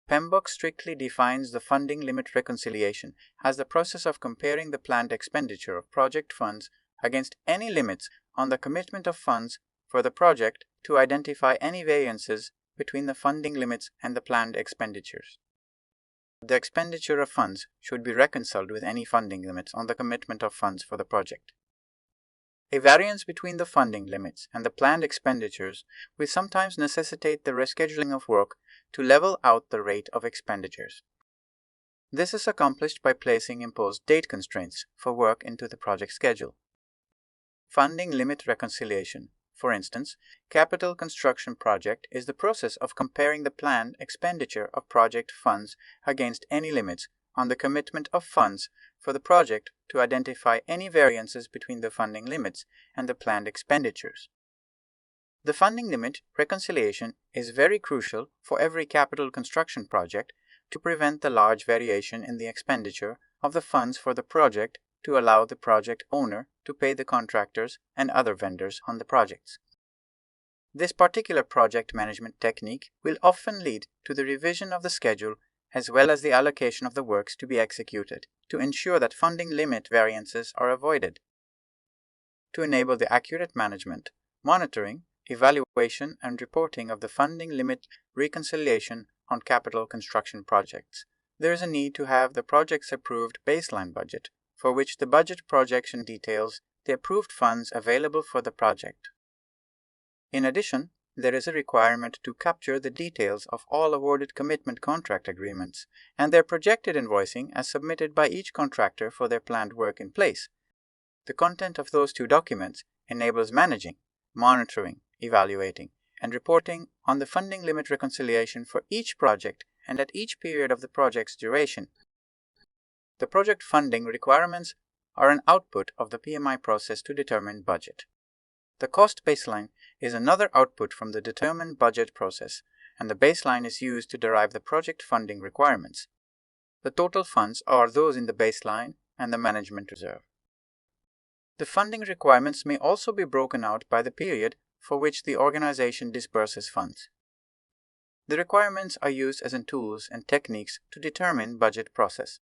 PMBOK strictly defines the funding limit reconciliation as the process of comparing the planned expenditure of project funds against any limits on the commitment of funds for the project to identify any variances between the funding limits and the planned expenditures. The expenditure of funds should be reconciled with any funding limits on the commitment of funds for the project. A variance between the funding limits and the planned expenditures will sometimes necessitate the rescheduling of work to level out the rate of expenditures. This is accomplished by placing imposed date constraints for work into the project schedule. Funding limit reconciliation. For instance, capital construction project is the process of comparing the planned expenditure of project funds against any limits on the commitment of funds for the project to identify any variances between the funding limits and the planned expenditures. The funding limit reconciliation is very crucial for every capital construction project to prevent the large variation in the expenditure of the funds for the project to allow the project owner to pay the contractors and other vendors on the projects. This particular project management technique will often lead to the revision of the schedule as well as the allocation of the works to be executed to ensure that funding limit variances are avoided. To enable the accurate management, monitoring, evaluation, and reporting of the funding limit reconciliation on capital construction projects, there is a need to have the project's approved baseline budget, for which the budget projection details the approved funds available for the project. In addition, there is a requirement to capture the details of all awarded commitment contract agreements and their projected invoicing as submitted by each contractor for their planned work in place. The content of those two documents enables managing, monitoring, evaluating, and reporting on the funding limit reconciliation for each project and at each period of the project's duration. The project funding requirements are an output of the PMI process to determine budget. The cost baseline is another output from the determine budget process, and the baseline is used to derive the project funding requirements. The total funds are those in the baseline and the management reserve. The funding requirements may also be broken out by the period for which the organization disburses funds. The requirements are used as in tools and techniques to determine budget process.